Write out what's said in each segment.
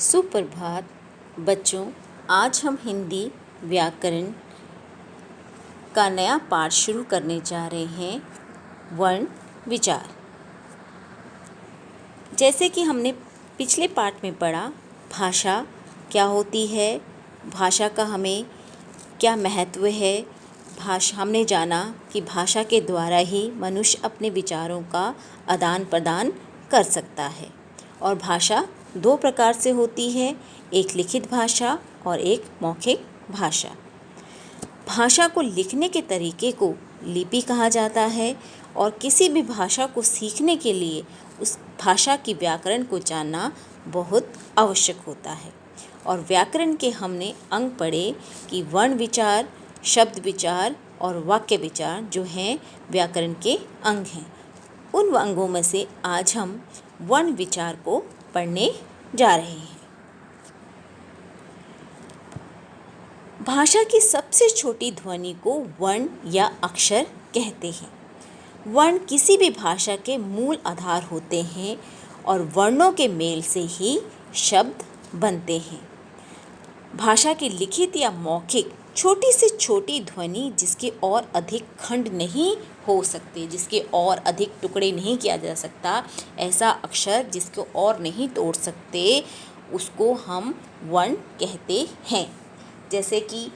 सुप्रभात बच्चों। आज हम हिंदी व्याकरण का नया पाठ शुरू करने जा रहे हैं। वर्ण विचार। जैसे कि हमने पिछले पाठ में पढ़ा, भाषा क्या होती है, भाषा का हमें क्या महत्व है। हमने जाना कि भाषा के द्वारा ही मनुष्य अपने विचारों का आदान प्रदान कर सकता है और भाषा दो प्रकार से होती है, एक लिखित भाषा और एक मौखिक भाषा। भाषा को लिखने के तरीके को लिपि कहा जाता है और किसी भी भाषा को सीखने के लिए उस भाषा की व्याकरण को जानना बहुत आवश्यक होता है। और व्याकरण के हमने अंग पढ़े कि वर्ण विचार, शब्द विचार और वाक्य विचार जो हैं व्याकरण के अंग हैं। उन अंगों में से आज हम वर्ण विचार को पढ़ने जा रहे हैं। भाषा की सबसे छोटी ध्वनि को वर्ण या अक्षर कहते हैं। वर्ण किसी भी भाषा के मूल आधार होते हैं और वर्णों के मेल से ही शब्द बनते हैं। भाषा की लिखित या मौखिक छोटी से छोटी ध्वनि जिसके और अधिक खंड नहीं हो सकते, जिसके और अधिक टुकड़े नहीं किया जा सकता, ऐसा अक्षर जिसको और नहीं तोड़ सकते, उसको हम वर्ण कहते हैं। जैसे कि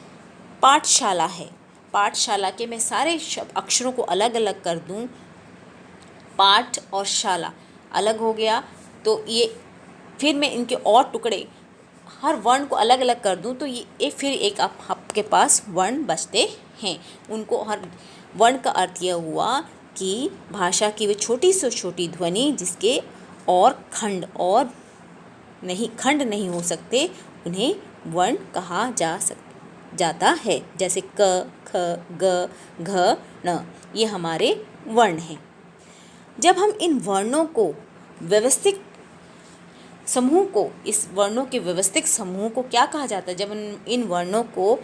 पाठशाला है, पाठशाला के मैं सारे अक्षरों को अलग अलग कर दूं, पाठ और शाला अलग हो गया, तो ये फिर मैं इनके और टुकड़े हर वर्ण को अलग अलग कर दूं तो ये फिर एक आपके पास वर्ण बचते हैं। उनको हर वर्ण का अर्थ यह हुआ कि भाषा की वे छोटी से छोटी ध्वनि जिसके और खंड नहीं हो सकते, उन्हें वर्ण कहा जाता है। जैसे क, ख, ग, घ, न, ये हमारे वर्ण हैं। जब हम इन वर्णों को व्यवस्थित समूह को, इस वर्णों के व्यवस्थित समूह को क्या कहा जाता है? जब इन वर्णों को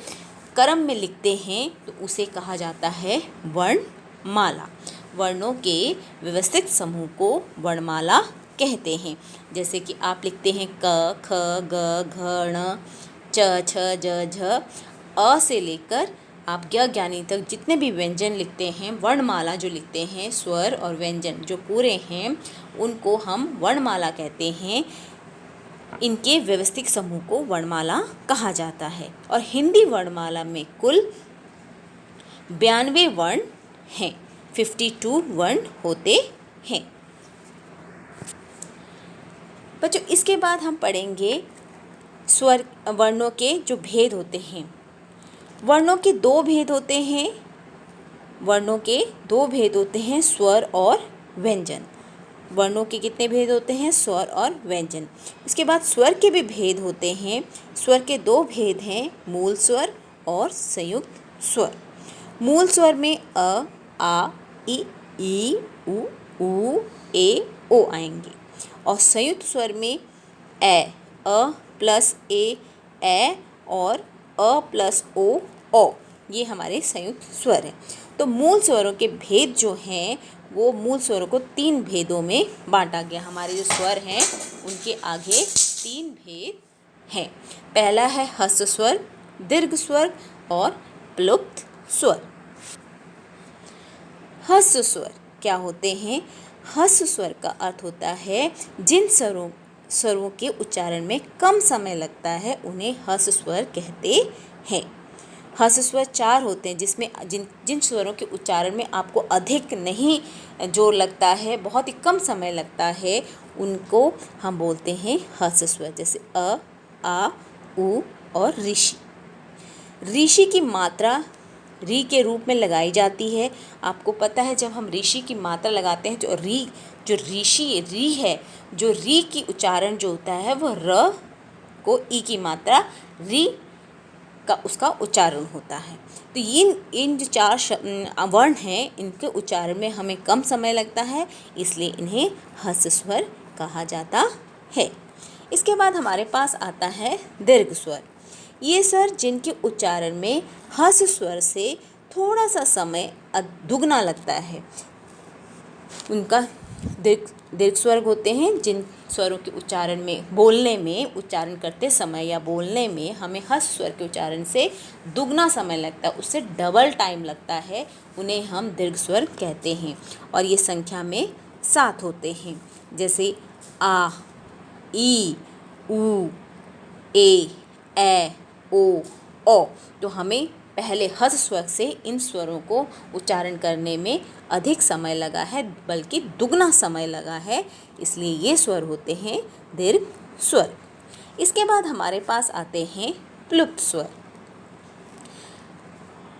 क्रम में लिखते हैं तो उसे कहा जाता है वर्णमाला। वर्णों के व्यवस्थित समूह को वर्णमाला कहते हैं। जैसे कि आप लिखते हैं क, ख, ग, घ, ण, च, छ, ज, झ, अ से लेकर आप ज्ञानी तक जितने भी व्यंजन लिखते हैं, वर्णमाला जो लिखते हैं, स्वर और व्यंजन जो पूरे हैं, उनको हम वर्णमाला कहते हैं। इनके व्यवस्थित समूह को वर्णमाला कहा जाता है। और हिंदी वर्णमाला में कुल 92 वर्ण हैं, 52 वर्ण होते हैं। बच्चों, इसके बाद हम पढ़ेंगे स्वर वर्णों के जो भेद होते हैं। वर्णों के दो भेद होते हैं। वर्णों के दो भेद होते हैं, स्वर और व्यंजन। वर्णों के कितने भेद होते हैं? स्वर और व्यंजन। इसके बाद स्वर के भी भेद होते हैं। स्वर के दो भेद हैं, मूल स्वर और संयुक्त स्वर। मूल स्वर में अ, आ, ई, उ, ए, ओ आएंगे और संयुक्त स्वर में अ प्लस ए और अ प्लस ओ, ये हमारे संयुक्त स्वर हैं। तो मूल स्वरों के भेद जो हैं वो मूल स्वरों को 3 भेदों में बांटा गया। हमारे जो स्वर हैं उनके आगे 3 भेद हैं। पहला है ह्रस्व स्वर, दीर्घ स्वर और प्लुप्त स्वर। ह्रस्व स्वर क्या होते हैं? ह्रस्व स्वर का अर्थ होता है जिन स्वरों के उच्चारण में कम समय लगता है, उन्हें ह्रस्व स्वर कहते हैं। ह्रस्व स्वर 4 होते हैं, जिसमें जिन स्वरों के उच्चारण में आपको अधिक नहीं जोर लगता है, बहुत ही कम समय लगता है, उनको हम बोलते हैं ह्रस्व स्वर। जैसे अ, आ, उ और ऋषि। ऋषि की मात्रा री के रूप में लगाई जाती है। आपको पता है जब हम ऋषि की मात्रा लगाते हैं जो ऋषि है, जो री की उच्चारण जो होता है वह र को ई की मात्रा री का उसका उच्चारण होता है। तो इन जो 4 वर्ण हैं, इनके उच्चारण में हमें कम समय लगता है, इसलिए इन्हें ह्रस्व स्वर कहा जाता है। इसके बाद हमारे पास आता है दीर्घ स्वर। ये स्वर जिनके उच्चारण में ह्रस्व स्वर से थोड़ा सा समय दुगना लगता है, उनका दीर्घ स्वर होते हैं। स्वरों के उच्चारण में, बोलने में, उच्चारण करते समय या बोलने में हमें ह्रस्व स्वर के उच्चारण से दुगना समय लगता है, उससे डबल टाइम लगता है, उन्हें हम दीर्घ स्वर कहते हैं। और ये संख्या में 7 होते हैं, जैसे आ, ई, ऊ, ए, ओ, औ। तो हमें पहले ह्रस्व स्वर से इन स्वरों को उच्चारण करने में अधिक समय लगा है, बल्कि दुगना समय लगा है, इसलिए ये स्वर होते हैं दीर्घ स्वर। इसके बाद हमारे पास आते हैं प्लुप्त स्वर।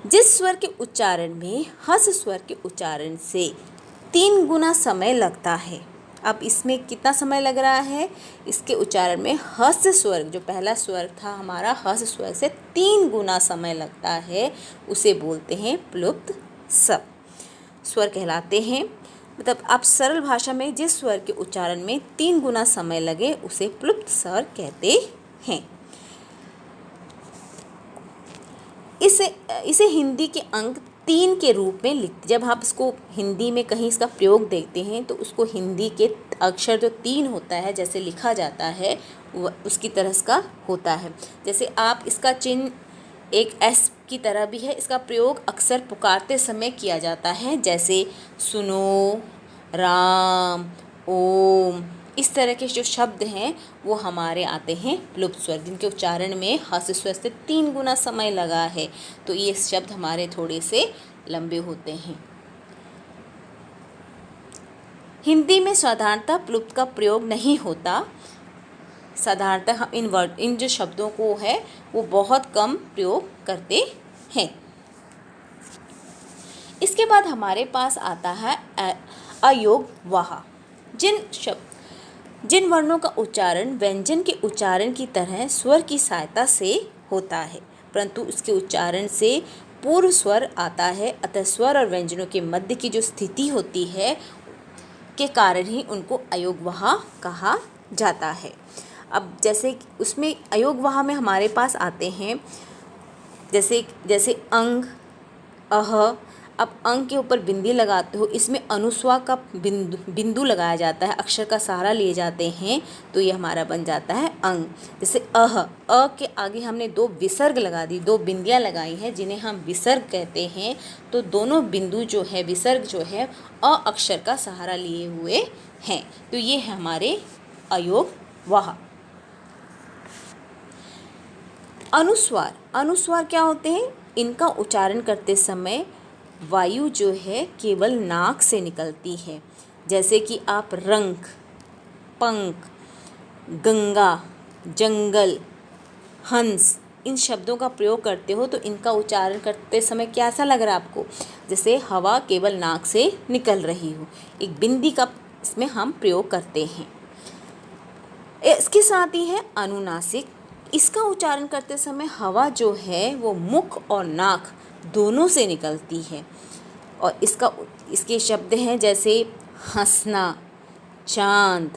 जिस स्वर के उच्चारण में ह्रस्व स्वर के उच्चारण से 3 गुना समय लगता है। अब इसमें कितना समय लग रहा है? इसके उच्चारण में ह्रस्व स्वर, जो पहला स्वर था हमारा, ह्रस्व स्वर से 3 गुना समय लगता है, उसे बोलते हैं प्लुप्त स्वर कहलाते हैं। मतलब आप सरल भाषा में जिस स्वर के उच्चारण में 3 गुना समय लगे उसे प्लुप्त स्वर कहते हैं। इसे हिंदी के अंक 3 के रूप में लिखते, जब आप इसको हिंदी में कहीं इसका प्रयोग देखते हैं तो उसको हिंदी के अक्षर जो 3 होता है जैसे लिखा जाता है उसकी तरह इसका होता है। जैसे आप इसका चिन्ह एक एस की तरह भी है, इसका प्रयोग अक्सर पुकारते समय किया जाता है, जैसे सुनो, राम, ओम। इस तरह के जो शब्द हैं वो हमारे आते हैं प्लुप्त स्वर, जिनके उच्चारण में ह्रस्व स्वर से 3 गुना समय लगा है, तो ये शब्द हमारे थोड़े से लंबे होते हैं। हिंदी में साधारणतः प्लुप्त का प्रयोग नहीं होता। साधारणतः हम इन जो शब्दों को है वो बहुत कम प्रयोग करते हैं। इसके बाद हमारे पास आता है अयोग वाह। जिन वर्णों का उच्चारण व्यंजन के उच्चारण की तरह स्वर की सहायता से होता है, परंतु उसके उच्चारण से पूर्व स्वर आता है, अतः स्वर और व्यंजनों के मध्य की जो स्थिति होती है के कारण ही उनको अयोगवाह कहा जाता है। अब जैसे उसमें अयोगवाह में हमारे पास आते हैं जैसे अंग, अह। अब अंग के ऊपर बिंदी लगाते हो, इसमें अनुस्वार का बिंदु लगाया जाता है, अक्षर का सहारा लिए जाते हैं, तो ये हमारा बन जाता है अंग। जैसे अ के आगे हमने 2 विसर्ग लगा दी, 2 बिंदियाँ लगाई हैं जिन्हें हम विसर्ग कहते हैं, तो दोनों बिंदु जो है, विसर्ग जो है, अ अक्षर का सहारा लिए हुए हैं, तो ये है हमारे अयोगवाह। अनुस्वार क्या होते हैं? इनका उच्चारण करते समय वायु जो है केवल नाक से निकलती है, जैसे कि आप रंक, पंख, गंगा, जंगल, हंस, इन शब्दों का प्रयोग करते हो तो इनका उच्चारण करते समय कैसा लग रहा है आपको? जैसे हवा केवल नाक से निकल रही हो, एक बिंदी का इसमें हम प्रयोग करते हैं। इसके साथ ही है अनुनासिक। इसका उच्चारण करते समय हवा जो है वो मुख और नाक दोनों से निकलती है, और इसके शब्द हैं जैसे हंसना, चांद,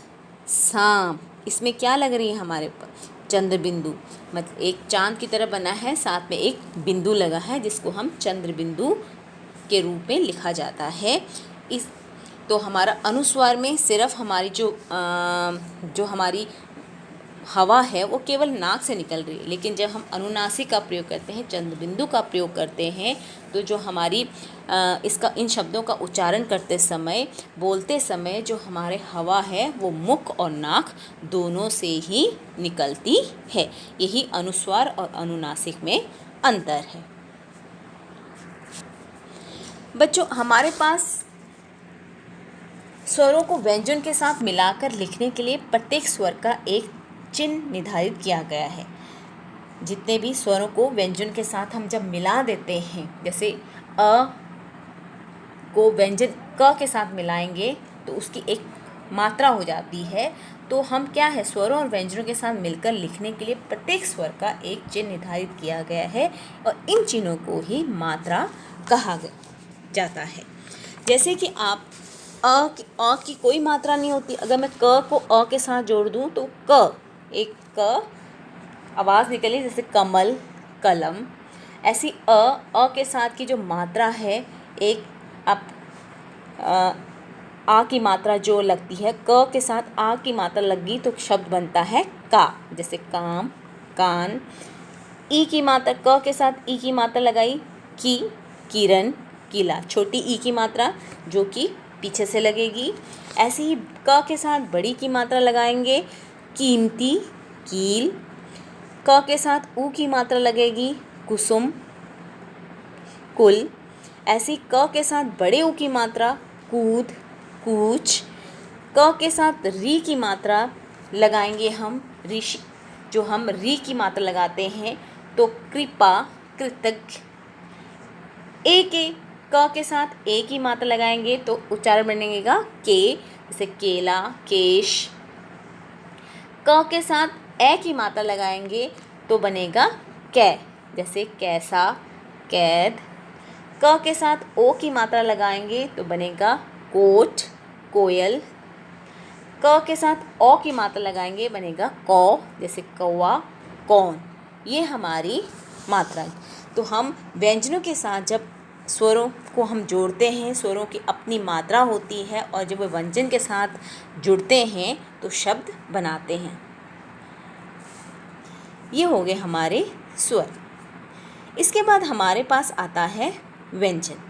सांप। इसमें क्या लग रही है हमारे पर? चंद्र बिंदु, मतलब एक चांद की तरह बना है, साथ में एक बिंदु लगा है जिसको हम चंद्र बिंदु के रूप में लिखा जाता है। तो हमारा अनुस्वार में सिर्फ हमारी जो हमारी हवा है वो केवल नाक से निकल रही है, लेकिन जब हम अनुनासिक का प्रयोग करते हैं, चंद्र बिंदु का प्रयोग करते हैं, तो जो हमारी इन शब्दों का उच्चारण करते समय, बोलते समय जो हमारे हवा है वो मुख और नाक दोनों से ही निकलती है। यही अनुस्वार और अनुनासिक में अंतर है। बच्चों, हमारे पास स्वरों को व्यंजन के साथ मिलाकर लिखने के लिए प्रत्येक स्वर का एक चिन्ह निर्धारित किया गया है। जितने भी स्वरों को व्यंजन के साथ हम जब मिला देते हैं, जैसे अ को व्यंजन क के साथ मिलाएंगे तो उसकी एक मात्रा हो जाती है, तो हम क्या है, स्वरों और व्यंजनों के साथ मिलकर लिखने के लिए प्रत्येक स्वर का एक चिन्ह निर्धारित किया गया है, और इन चिन्हों को ही मात्रा कहा जाता है। जैसे कि आप अ की कोई मात्रा नहीं होती, अगर मैं क को अ के साथ जोड़ दूं तो एक क आवाज़ निकली, जैसे कमल, कलम। ऐसी अ के साथ की जो मात्रा है, एक आप आ की मात्रा जो लगती है, क के साथ आ की मात्रा लगी तो शब्द बनता है का, जैसे काम, कान। ई की मात्रा, क के साथ ई की मात्रा लगाई, की, किरण, किला, छोटी ई की मात्रा जो कि पीछे से लगेगी। ऐसे ही क के साथ बड़ी की मात्रा लगाएंगे, कीमती, कील। क के साथ ऊ की मात्रा लगेगी, कुसुम, कुल। ऐसे ही क के साथ बड़े ऊ की मात्रा, कूद, कूच। क के साथ री की मात्रा लगाएंगे हम, ऋषि, जो हम री की मात्रा लगाते हैं तो कृपा, कृतज्ञ। क के साथ ए की मात्रा लगाएंगे तो उच्चारण बनेगा के, जैसे केला, केश। क के साथ ए की मात्रा लगाएंगे तो बनेगा कै, जैसे कैसा, कैद। क के साथ ओ की मात्रा लगाएंगे तो बनेगा कोट, कोयल। क के साथ औ की मात्रा लगाएंगे बनेगा कौ, जैसे कौवा, कौन। ये हमारी मात्रा है। तो हम व्यंजनों के साथ जब स्वरों को हम जोड़ते हैं, स्वरों की अपनी मात्रा होती है और जब वे व्यंजन के साथ जुड़ते हैं तो शब्द बनाते हैं। ये हो गए हमारे स्वर। इसके बाद हमारे पास आता है व्यंजन।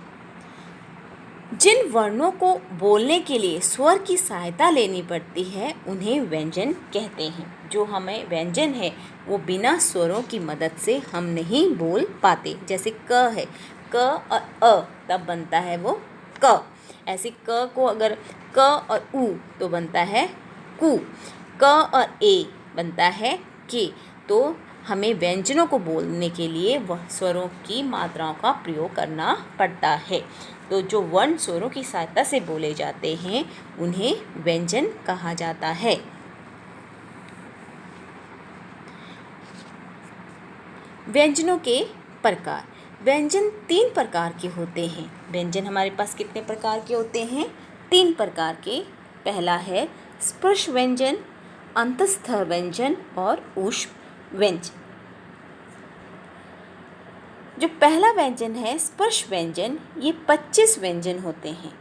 जिन वर्णों को बोलने के लिए स्वर की सहायता लेनी पड़ती है उन्हें व्यंजन कहते हैं। जो हमें व्यंजन है वो बिना स्वरों की मदद से हम नहीं बोल पाते। जैसे क है, क और अ तब बनता है वो क। ऐसे क को अगर क और उ तो बनता है कु। क और ए बनता है के। तो हमें व्यंजनों को बोलने के लिए वह स्वरों की मात्राओं का प्रयोग करना पड़ता है। तो जो वर्ण स्वरों की सहायता से बोले जाते हैं उन्हें व्यंजन कहा जाता है। व्यंजनों के प्रकार। व्यंजन 3 प्रकार के होते हैं। व्यंजन हमारे पास कितने प्रकार के होते हैं? 3 प्रकार के। पहला है स्पर्श व्यंजन, अंतस्थ व्यंजन और ऊष्म व्यंजन। जो पहला व्यंजन है स्पर्श व्यंजन, ये 25 व्यंजन होते हैं।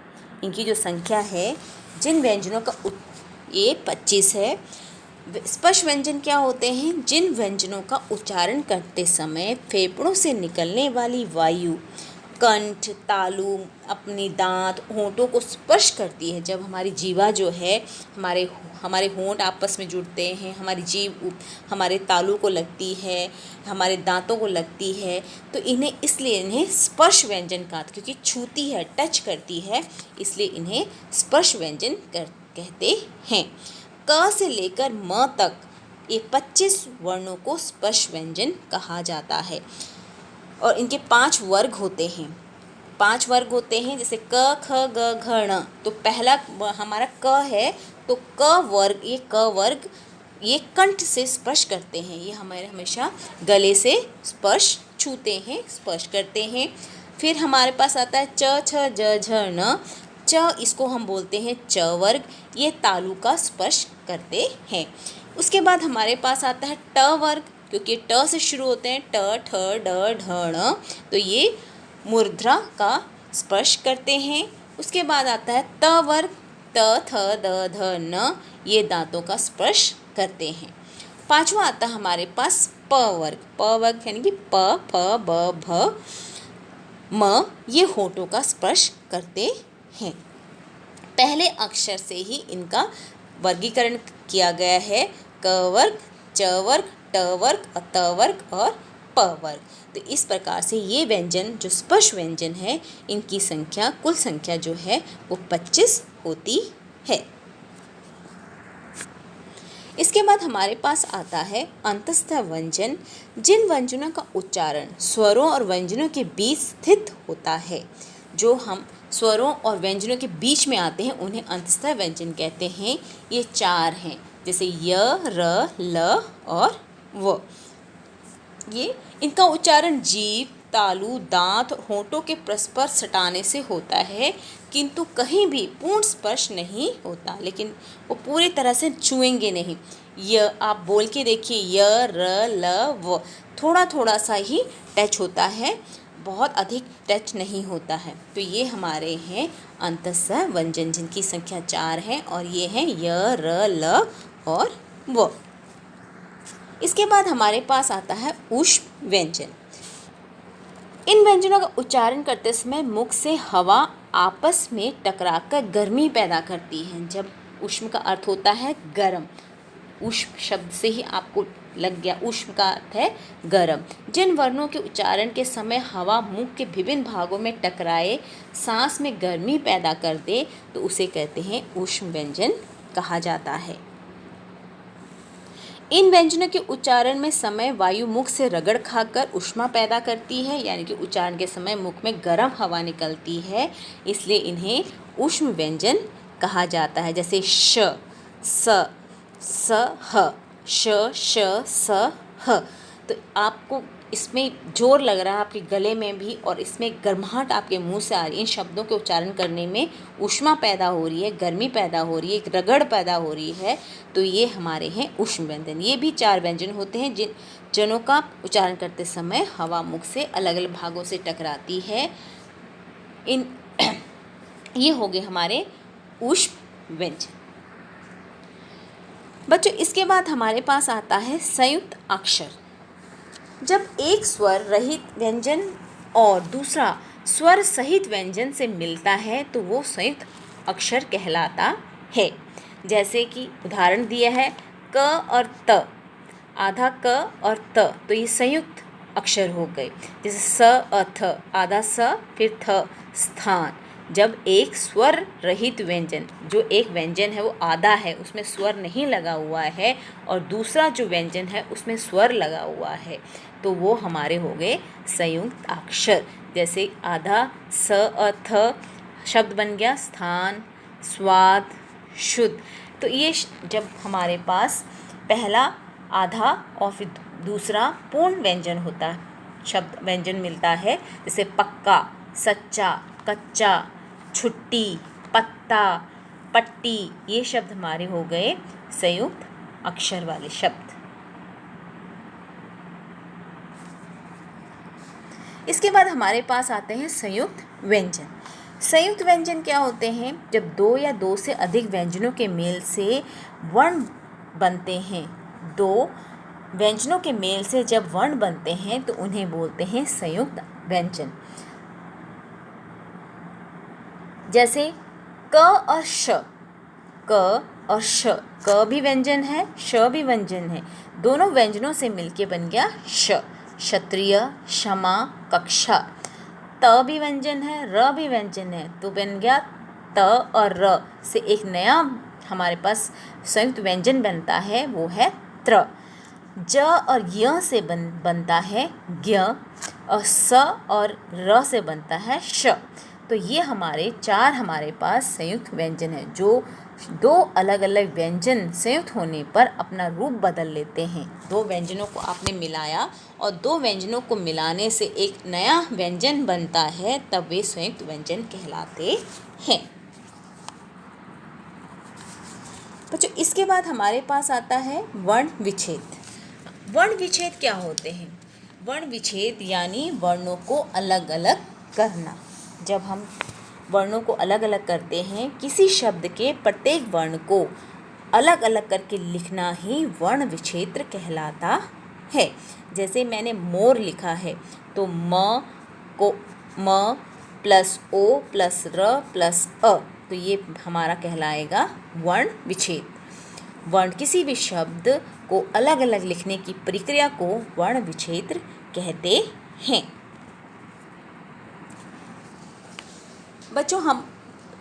इनकी जो संख्या है जिन व्यंजनों का ये 25 है। स्पर्श व्यंजन क्या होते हैं? जिन व्यंजनों का उच्चारण करते समय फेफड़ों से निकलने वाली वायु कंठ, तालु, अपने दांत, होंठों को स्पर्श करती है। जब हमारी जीवा जो है, हमारे होंठ आपस में जुड़ते हैं, हमारी जीभ हमारे तालु को लगती है, हमारे दांतों को लगती है, तो इसलिए इन्हें स्पर्श व्यंजन कहते, क्योंकि छूती है, टच करती है, इसलिए इन्हें स्पर्श व्यंजन कहते हैं। क से लेकर म तक ये 25 वर्णों को स्पर्श व्यंजन कहा जाता है। और इनके 5 वर्ग होते हैं। 5 वर्ग होते हैं, जैसे क, ख, ग, घ, ण। तो पहला हमारा क है, तो क वर्ग ये कंठ से स्पर्श करते हैं। ये हमारे हमेशा गले से छूते हैं, स्पर्श करते हैं। फिर हमारे पास आता है च, छ, ज, झ, ण। च इसको हम बोलते हैं च वर्ग, ये तालु का स्पर्श करते हैं। उसके बाद हमारे पास आता है ट वर्ग, क्योंकि ट से शुरू होते हैं, ट, ठ, ड, ढ, ण, तो ये मूर्धना का स्पर्श करते हैं। उसके बाद आता है त वर्ग, त, थ, द, ध, न, ये दांतों का स्पर्श करते हैं। पांचवा आता है हमारे पास प वर्ग यानी कि प, फ, ब, भ, म, ये होठों का स्पर्श करते हैं। पहले अक्षर से ही इनका वर्गीकरण किया गया है। क वर्ग, च वर्ग, ट वर्ग, त वर्ग और प वर्ग। तो इस प्रकार से ये व्यंजन जो स्पर्श व्यंजन है, इनकी संख्या, कुल संख्या जो है वो 25 होती है। इसके बाद हमारे पास आता है अंतस्थ व्यंजन। जिन व्यंजनों का उच्चारण स्वरों और व्यंजनों के बीच स्थित होता है, जो हम स्वरों और व्यंजनों के बीच में आते हैं, उन्हें अंतस्थ व्यंजन कहते हैं। ये 4 हैं, जैसे य, र, ल और व। ये इनका उच्चारण जीभ, तालु, दांत, होंठों के परस्पर सटाने से होता है, किंतु कहीं भी पूर्ण स्पर्श नहीं होता, लेकिन वो पूरी तरह से छुएंगे नहीं। य आप बोल के देखिए, य, र, ल, व, थोड़ा थोड़ा सा ही टच होता है, बहुत अधिक टच नहीं होता है। तो ये हमारे हैं अंतस्थ व्यंजन, जिनकी संख्या 4 है, और ये हैं य, र, ल और व। इसके बाद हमारे पास आता है ऊष्म व्यंजन। इन व्यंजनों का उच्चारण करते समय मुख से हवा आपस में टकराकर गर्मी पैदा करती है। जब ऊष्म का अर्थ होता है गर्म, ऊष्म शब्द से ही आपको लग गया, ऊष्म का अर्थ है गर्म। जिन वर्णों के उच्चारण के समय हवा मुख के विभिन्न भागों में टकराए सांस में गर्मी पैदा कर दे तो उसे कहते हैं ऊष्म व्यंजन कहा जाता है। इन व्यंजनों के उच्चारण में समय वायु मुख से रगड़ खाकर ऊष्मा पैदा करती है, यानी कि उच्चारण के समय मुख में गर्म हवा निकलती है, इसलिए इन्हें ऊष्म व्यंजन कहा जाता है। जैसे श, स, स, ह, श, श, स, ह। तो आपको इसमें जोर लग रहा है आपके गले में भी, और इसमें गर्माहट आपके मुंह से आ रही है। इन शब्दों के उच्चारण करने में ऊष्मा पैदा हो रही है, गर्मी पैदा हो रही है, एक रगड़ पैदा हो रही है, तो ये हमारे हैं ऊष्म व्यंजन। ये भी 4 व्यंजन होते हैं जिनों का उच्चारण करते समय हवा मुख से अलग अलग भागों से टकराती है। ये हो गए हमारे ऊष्म व्यंजन। बच्चों, इसके बाद हमारे पास आता है संयुक्त अक्षर। जब एक स्वर रहित व्यंजन और दूसरा स्वर सहित व्यंजन से मिलता है तो वो संयुक्त अक्षर कहलाता है। जैसे कि उदाहरण दिया है क और त, आधा क और त, तो ये संयुक्त अक्षर हो गए। जैसे स अ थ, आधा स फिर थ, स्थान। जब एक स्वर रहित व्यंजन, जो एक व्यंजन है वो आधा है, उसमें स्वर नहीं लगा हुआ है, और दूसरा जो व्यंजन है उसमें स्वर लगा हुआ है, तो वो हमारे हो गए संयुक्त अक्षर। जैसे आधा स अ थ शब्द बन गया स्थान, स्वाद, शुद्ध। तो ये जब हमारे पास पहला आधा और फिर दूसरा पूर्ण व्यंजन होता है, शब्द व्यंजन मिलता है, जैसे पक्का, सच्चा, कच्चा, छुट्टी, पत्ता, पट्टी, ये शब्द हमारे हो गए संयुक्त अक्षर वाले शब्द। इसके बाद हमारे पास आते हैं संयुक्त व्यंजन। संयुक्त व्यंजन क्या होते हैं? जब 2 या 2 से अधिक व्यंजनों के मेल से वर्ण बनते हैं। 2 व्यंजनों के मेल से जब वर्ण बनते हैं तो उन्हें बोलते हैं संयुक्त व्यंजन। जैसे क और श, क और श, क भी व्यंजन है, श भी व्यंजन है, दोनों व्यंजनों से मिलके बन गया श। क्षत्रिय, क्षमा, कक्षा। त भी व्यंजन है, र भी व्यंजन है, तो बन गया त और र से एक नया हमारे पास संयुक्त व्यंजन बनता है, वो है त्र। ज और य से बनता है ज्ञ, और स और र से बनता है श। तो ये हमारे पास संयुक्त व्यंजन है, जो 2 अलग अलग व्यंजन संयुक्त होने पर अपना रूप बदल लेते हैं। 2 व्यंजनों को आपने मिलाया और 2 व्यंजनों को मिलाने से एक नया व्यंजन बनता है, तब वे संयुक्त व्यंजन कहलाते हैं। बच्चों, इसके बाद हमारे पास आता है वर्ण विच्छेद। वर्ण विच्छेद क्या होते हैं? वर्ण विच्छेद यानी वर्णों को अलग अलग करना। जब हम वर्णों को अलग अलग करते हैं, किसी शब्द के प्रत्येक वर्ण को अलग अलग करके लिखना ही वर्ण विच्छेद कहलाता है। जैसे मैंने मोर लिखा है, तो म को म प्लस ओ प्लस र प्लस अ, तो ये हमारा कहलाएगा वर्ण विच्छेद। वर्ण किसी भी शब्द को अलग अलग लिखने की प्रक्रिया को वर्ण विच्छेद कहते हैं। बच्चों, हम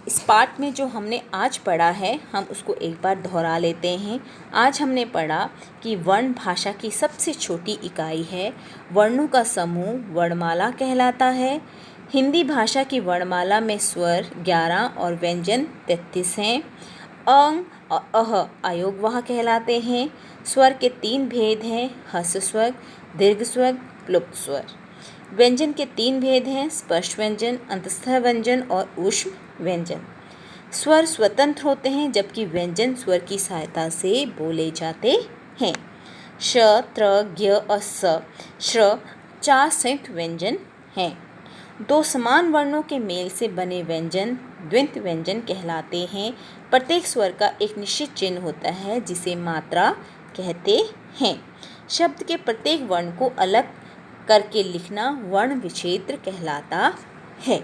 इस पाठ में जो हमने आज पढ़ा है, हम उसको एक बार दोहरा लेते हैं। आज हमने पढ़ा कि वर्ण भाषा की सबसे छोटी इकाई है। वर्णों का समूह वर्णमाला कहलाता है। हिंदी भाषा की वर्णमाला में स्वर 11 और व्यंजन 33 हैं। अंग और अह अयोगवाह कहलाते हैं। स्वर के 3 भेद हैं, ह्रस्व स्वर, दीर्घ स्वर, क्लुप्त स्वर। व्यंजन के 3 भेद हैं, स्पष्ट व्यंजन, अंतस्थ व्यंजन और ऊष्म व्यंजन। स्वर स्वतंत्र होते हैं, जबकि व्यंजन स्वर की सहायता से बोले जाते हैं। श, त्र, ज्ञ और स, श्र 4 संयुक्त व्यंजन हैं। दो समान वर्णों के मेल से बने व्यंजन द्वित्व व्यंजन कहलाते हैं। प्रत्येक स्वर का एक निश्चित चिन्ह होता है जिसे मात्रा कहते हैं। शब्द के प्रत्येक वर्ण को अलग करके लिखना वर्ण विच्छेद कहलाता है।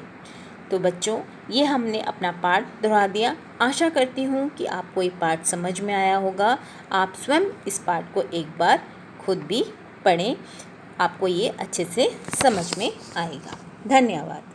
तो बच्चों, ये हमने अपना पाठ दोहरा दिया। आशा करती हूँ कि आपको ये पाठ समझ में आया होगा। आप स्वयं इस पाठ को एक बार खुद भी पढ़ें, आपको ये अच्छे से समझ में आएगा। धन्यवाद।